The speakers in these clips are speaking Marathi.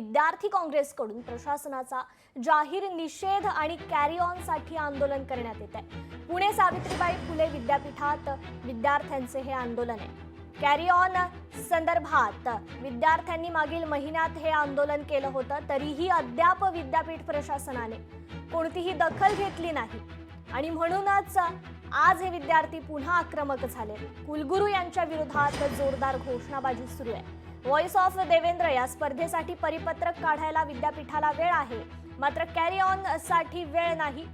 विद्यार्थी काँग्रेसकडून प्रशासनाचा जाहीर निषेध आणि कॅरी ऑन साठी आंदोलन करण्यात येत आहे। पुणे सावित्रीबाई फुले विद्यापीठात विद्यार्थ्यांचे हे आंदोलन आहे। कॅरी ऑन संदर्भात विद्यार्थ्यांनी मागील महिन्यात हे आंदोलन केलं होतं, तरीही अद्याप विद्यापीठ प्रशासनाने कोणतीही दखल घेतली नाही आणि म्हणूनच आज हे विद्यार्थी पुन्हा आक्रमक झाले। कुलगुरू यांच्या विरोधात जोरदार घोषणाबाजी सुरू आहे। व्हॉइस ऑफ देवेंद्र या स्पर्धेसाठी परिपत्रक काढायला विद्यापीठाला वेळ आहे, मात्र कॅरी ऑन साठी वेळ नाही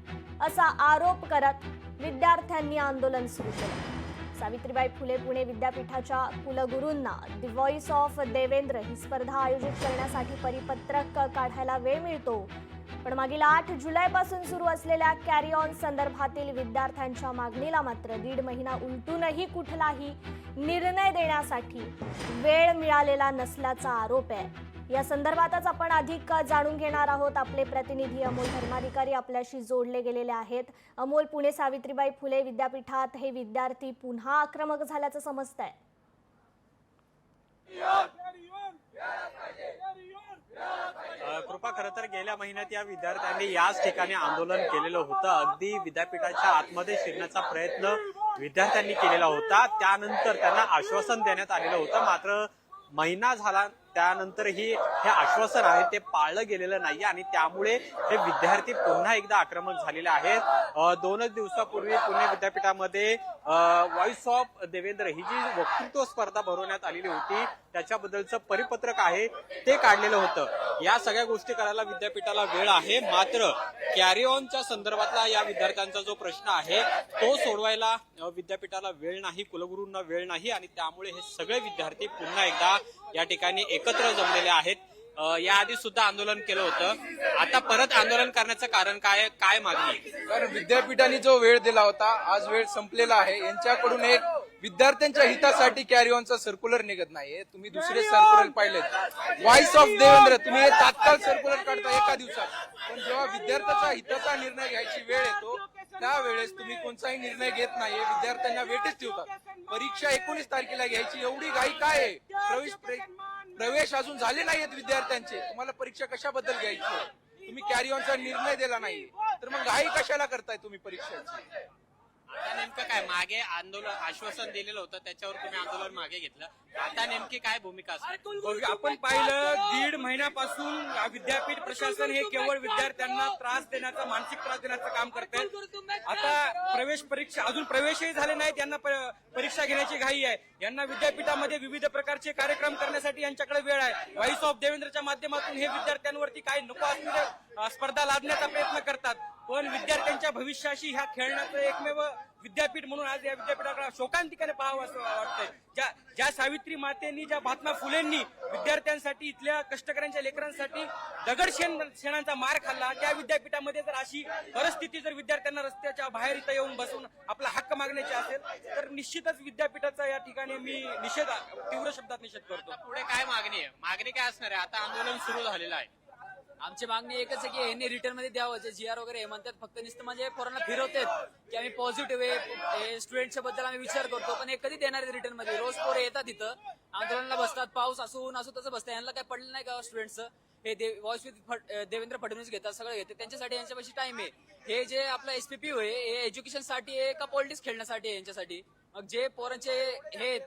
असा आरोप करत विद्यार्थ्यांनी आंदोलन सुरू केलं। सावित्रीबाई फुले पुणे विद्यापीठाच्या कुलगुरूंना द व्हॉइस ऑफ देवेंद्र ही स्पर्धा आयोजित करण्यासाठी परिपत्रक काढायला वेळ मिळतो, पण मागील 8 जुलैपासून सुरू असलेल्या कॅरी ऑन संदर्भातील विद्यार्थ्यांच्या मागणीला मात्र 1.5 महिना उलटूनही कुठलाही निर्णय देण्यासाठी वेळ मिळालेला नसल्याचा आरोप आहे। या संदर्भातच आपण अधिक जाणून घेणार आहोत। आपले प्रतिनिधी अमोल धर्माधिकारी आपल्याशी जोडले गेलेले आहेत। अमोल, पुणे सावित्रीबाई फुले विद्यापीठात हे विद्यार्थी पुन्हा आक्रमक झाल्याचं समजतंय। कृपा, खरं तर गेल्या महिन्यात या विद्यार्थ्यांनी याच ठिकाणी आंदोलन केलेलं होतं। अगदी विद्यापीठाच्या आतमध्ये शिरण्याचा प्रयत्न विद्यार्थ्यांनी केलेला होता। त्यानंतर त्यांना आश्वासन देण्यात आलेलं होतं, मात्र महिना झाला त्यानंतरही हे आश्वासन आहे ते पाळलं गेलेलं नाही आणि त्यामुळे हे विद्यार्थी पुन्हा एकदा आक्रमक झालेले आहेत। 2 दिवसापूर्वी पुणे विद्यापीठामध्ये व्हॉइस ऑफ देवेंद्र ही जी वक्तृत्व स्पर्धा भरवण्यात आलेली होती त्याच्याबद्दलचं परिपत्रक आहे ते काढलेलं होतं। या सगळ्या गोष्टी करायला विद्यापीठाला वेळ आहे, मात्र कॅरी ऑनच्या संदर्भातला या विद्यार्थ्यांचा जो प्रश्न आहे तो सोडवायला विद्यापीठाला वेळ नाही, कुलगुरूंना वेळ नाही आणि त्यामुळे हे सगळे विद्यार्थी पुन्हा एकदा या ठिकाणी एकत्र जमलेले आहेत। याआधी सुद्धा आंदोलन केलं होतं, आता परत आंदोलन करण्याचं कारण काय मागणी? कारण विद्यापीठाने जो वेळ दिला होता, आज वेळ संपलेला आहे। यांच्याकडून एक विद्यार्थ्यांच्या हितासाठी कॅरी ऑनचा सर्क्युलर निघत नाहीये। तुम्ही दुसरे सर्क्युलर पाहिलेत, व्हॉइस ऑफ देवेंद्र, तुम्ही हे तात्काळ सर्क्युलर काढता एका दिवसात, पण जेव्हा विद्यार्थ्याचा हिताचा निर्णय घ्यायची वेळ येतो त्यावेळेस तुम्ही कोणताही निर्णय घेत नाहीये, विद्यार्थ्यांना वेटेच ठेवतात। परीक्षा 19 तारखेला घ्यायची, एवढी घाई काय आहे? प्रवेश अजून झाले नाहीयेत विद्यार्थ्यांचे, तुम्हाला परीक्षा कशाबद्दल घ्यायची? तुम्ही कॅरी ऑनचा निर्णय दिला नाही तर मग घाई कशाला करताय तुम्ही परीक्षेची? आता नेमकं काय मागे आंदोलन आश्वासन दिलेलं होतं त्याच्यावर तुम्ही आंदोलन मागे घेतलं, आता नेमकी काय भूमिका असते? आपण पाहिलं 1.5 महिन्यापासून विद्यापीठ प्रशासन हे केवळ विद्यार्थ्यांना त्रास देण्याचा, मानसिक त्रास देण्याचं काम करते। आता प्रवेश परीक्षा अजून प्रवेशही झाले नाहीत, यांना परीक्षा घेण्याची घाई आहे। यांना विद्यापीठामध्ये विविध प्रकारचे कार्यक्रम करण्यासाठी यांच्याकडे वेळ आहे। व्हॉइस ऑफ देवेंद्रच्या माध्यमातून हे विद्यार्थ्यांवरती काही नको असलेल्या स्पर्धा लादण्याचा प्रयत्न करतात, पण विद्यार्थ्यांच्या भविष्याशी ह्या खेळण्याचं एकमेव विद्यापीठ म्हणून आज या विद्यापीठाला शोकांतिकाने पाहावं असं वाटतंय। ज्या सावित्री मातेंनी, ज्या महात्मा फुलेंनी विद्यार्थ्यांसाठी, इथल्या कष्टकऱ्यांच्या लेकरांसाठी दगडशेणांचा मार खाल्ला, त्या विद्यापीठामध्ये जर अशी परिस्थिती जर विद्यार्थ्यांना रस्त्याच्या बाहेर इथं येऊन बसून आपला हक्क मागण्याचे असेल तर निश्चितच विद्यापीठाचा या ठिकाणी मी तीव्र शब्दात निषेध करतो। पुढे काय मागणी आहे? मागणी काय असणार आहे? आता आंदोलन सुरू झालेलं आहे। आमची मागणी एकच आहे की यांनी रिटर्न मध्ये द्यावं, जे जीआर वगैरे हे म्हणतात फक्त नुसतं म्हणजे पोरांना फिरवतात की आम्ही पॉझिटिव्ह आहे, स्टुडंटच्या बद्दल आम्ही विचार करतो, पण हे कधी देणार आहेत रिटर्न मध्ये? रोज पोरं येतात इथं आंदोलनाला बसतात, पाऊस असू ऊन असू तसं बसतात, यांना काय पडलं नाही का स्टुडंटचं? हे व्हॉइस विथ देवेंद्र फडणवीस घेतात, सगळं घेतात, त्यांच्यासाठी यांच्यापाशी टाइम आहे। हे जे आपलं एसपीपी होय हे एज्युकेशनसाठी आहे का पॉलिटिक्स खेळण्यासाठी आहे यांच्यासाठी? मग जे पोरांचे हे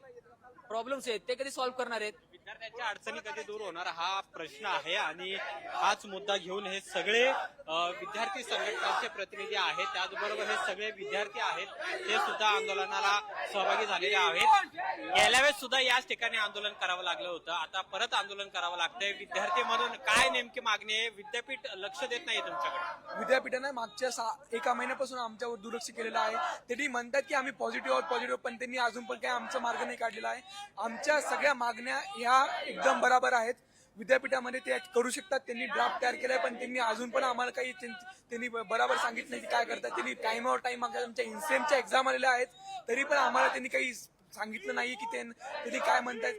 प्रॉब्लेम्स आहेत ते कधी सॉल्व्ह करणार आहेत? विद्यार्थ्यांच्या अडचणी कधी दूर होणार हा प्रश्न आहे आणि हाच मुद्दा घेऊन हे सगळे विद्यार्थी संघटनांचे प्रतिनिधी आहेत, त्याचबरोबर हे सगळे विद्यार्थी आहेत ते सुद्धा आंदोलनाला सहभागी झालेले आहेत। गेल्या वेळेस सुद्धा याच ठिकाणी आंदोलन करावं लागलं होतं, आता परत आंदोलन करावं लागतंय। विद्यार्थी म्हणून काय नेमकी मागणी आहे? विद्यापीठ लक्ष देत नाही तुमच्याकडे? विद्यापीठाने मागच्या 1 महिन्यापासून आमच्यावर दुर्लक्ष केलेलं आहे। त्यांनी म्हणतात की आम्ही पॉझिटिव्ह, पण त्यांनी अजून पण काही आमचा मार्ग नाही काढलेला आहे। आमच्या सगळ्या मागण्या ह्या एकदम बरोबर आहेत, विद्यापीठामध्ये ते करू शकतात। त्यांनी ड्राफ्ट तयार केलाय, पण त्यांनी अजून पण आम्हाला काही त्यांनी बरोबर सांगितलं की काय करतात। त्यांनी टाइमवर टाइम आमच्या इन्सेमच्या एक्झाम आलेल्या आहेत, तरी पण आम्हाला त्यांनी काही सांगितलं नाही की त्यांनी काय म्हणतात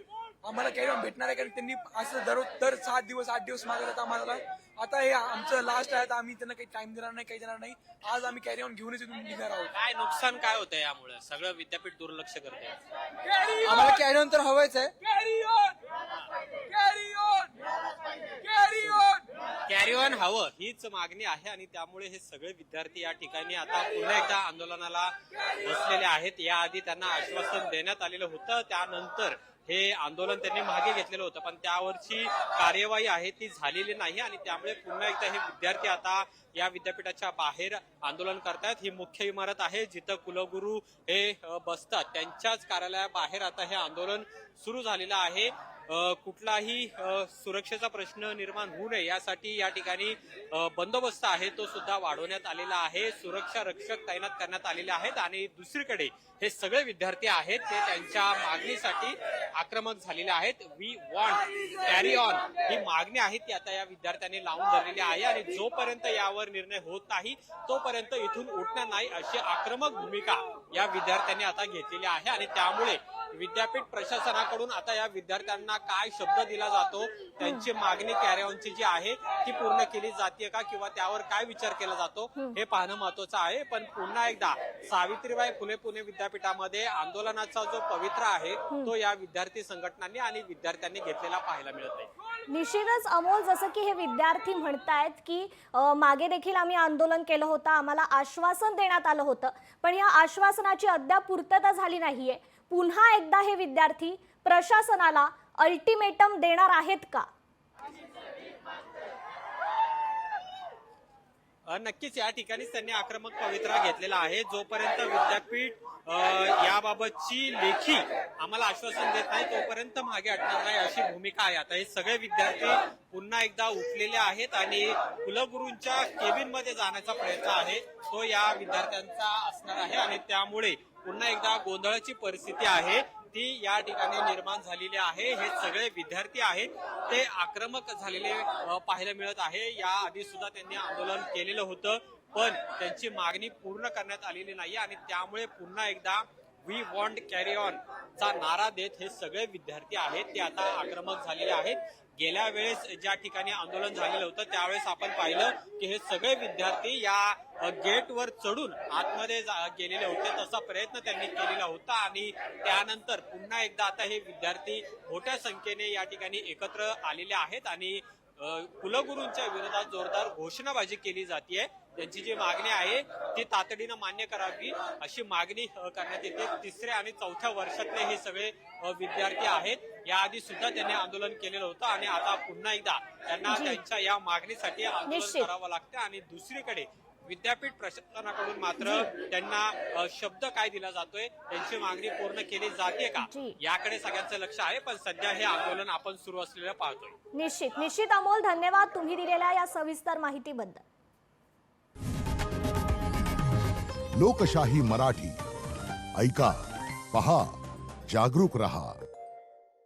आम्हाला कॅरी ऑन भेटणार आहे, कारण त्यांनी असं दर 7 दिवस 8 दिवस मागत आम्हाला। आता हे आमचं लास्ट आहे, आम्ही त्यांना काही टाइम देणार नाही, काही देणार नाही। आज आम्ही कॅरी ऑन घेऊनच इथून निघणार आहोत। काय नुकसान काय होतं यामुळे? सगळं विद्यापीठ दुर्लक्ष करते। आम्हाला कॅरी ऑन तर हवंच आहे। कॅरी ऑन हवं हीच मागणी आहे आणि त्यामुळे हे सगळे विद्यार्थी या ठिकाणी आता पुन्हा एकदा आंदोलनाला बसलेले आहेत. याआधी त्यांना आश्वासन देण्यात आलेलं होतं, त्यानंतर हे आंदोलन त्यांनी मागे घेतलेलं होतं, पण त्यावरची कार्यवाही आहे ती झालेली नाही आणि त्यामुळे पुन्हा एकदा हे विद्यार्थी आता या विद्यापीठाच्या बाहेर आंदोलन करतायत. ही मुख्य इमारत आहे जिथं कुलगुरू हे बसतात, त्यांच्याच कार्यालयाबाहेर आता हे आंदोलन सुरू झालेलं आहे. कुठलाही सुरक्षेचा प्रश्न निर्माण होऊ नये यासाठी या ठिकाणी बंदोबस्त आहे तो सुद्धा वाढवण्यात आलेला आहे. सुरक्षा रक्षक तैनात करण्यात आलेले आहेत आणि दुसरीकडे हे सगळे विद्यार्थी आहेत ते त्यांच्या मागणीसाठी आक्रमक झालेले आहेत. वी वॉन्ट कॅरी ऑन ही मागणी आहे ती आता या विद्यार्थ्यांनी लावून धरलेली आहे आणि जोपर्यंत यावर निर्णय होत नाही तोपर्यंत इथून उठणार नाही अशी आक्रमक भूमिका या विद्यार्थ्यांनी आता घेतलेली आहे आणि त्यामुळे विद्यापीठ प्रशासनाकडून आता या विद्यार्थ्यांना काय शब्द दिला जातो, त्यांची मागणी कॅरी ऑनची जी आहे ती पूर्ण केली जाते का किंवा त्यावर काय विचार केला जातो हे पाहणं महत्वाचं आहे. पण पुन्हा एकदा सावित्रीबाई फुले पुणे विद्यापीठामध्ये आंदोलनाचा जो पवित्रा आहे तो या विद्यार्थी संघटनांनी आणि विद्यार्थ्यांनी घेतलेला पाहायला मिळत आहे. निश्चितच अमोल, जसं की हे विद्यार्थी म्हणतायत की मागे देखील आम्ही आंदोलन केलं होतं, आम्हाला आश्वासन देण्यात आलं होतं, पण या आश्वासनाची अद्याप पूर्तता झाली नाहीये. पुन्हा एकदा हे विद्यार्थी प्रशासनाला अल्टिमेटम देणार आहेत का? नक्कीच या ठिकाणीच त्यांनी आक्रमक पवित्रा घेतलेला आहे. जोपर्यंत विद्यापीठ याबाबतची लेखी आम्हाला आश्वासन देत नाही तोपर्यंत मागे हटणार नाही अशी भूमिका आहे. आता हे सगळे विद्यार्थी पुन्हा एकदा उठलेले आहेत आणि कुलगुरूंच्या केबिन मध्ये जाण्याचा प्रयत्न आहे तो या विद्यार्थ्यांचा असणार आहे आणि त्यामुळे पुन्हा एकदा गोंधळाची परिस्थिती आहे ती या ठिकाणी निर्माण झालेली आहे. हे सगळे विद्यार्थी आहेत ते आक्रमक झालेले पाहायला मिळत आहे. याआधी सुद्धा त्यांनी आंदोलन केलेलं होतं पण त्यांची मागणी पूर्ण करण्यात आलेली नाही आणि त्यामुळे पुन्हा एकदा वी वॉन्ट कॅरी ऑन चा नारा देत हे सगळे विद्यार्थी आहेत ते आता आक्रमक झालेले आहेत. गेल्या वेळेस ज्या ठिकाणी आंदोलन झालेलं होतं त्यावेळेस आपण पाहिलं की हे सगळे विद्यार्थी या गेटवर चढून आतमध्ये गेलेले होते, तसा प्रयत्न त्यांनी केलेला होता आणि त्यानंतर पुन्हा एकदा आता हे विद्यार्थी मोठ्या संख्येने या ठिकाणी एकत्र आलेले आहेत आणि कुलगुरूंच्या विरोधात जोरदार घोषणाबाजी केली जाते. त्यांची जी मागणी आहे ती तातडीनं मान्य करावी अशी मागणी करण्यात येते. तिसऱ्या आणि चौथ्या वर्षातले हे सगळे विद्यार्थी आहेत. याआधी सुद्धा त्यांनी आंदोलन केलेलं होतं आणि आता पुन्हा एकदा त्यांना त्यांच्या या मागणीसाठी आंदोलन करावं लागतं आणि दुसरीकडे विद्यापीठ प्रशासनाकडून मात्र त्यांना शब्द काय दिला जातोय, त्यांची मागणी पूर्ण केली जाते का याकडे सगळ्यांचं लक्ष आहे. पण सध्या हे आंदोलन आपण सुरू असलेलं पाहतोय. निश्चित अमोल, धन्यवाद तुम्ही दिलेल्या या सविस्तर माहितीबद्दल. लोकशाही मराठी ऐका, पहा, जागरूक रहा.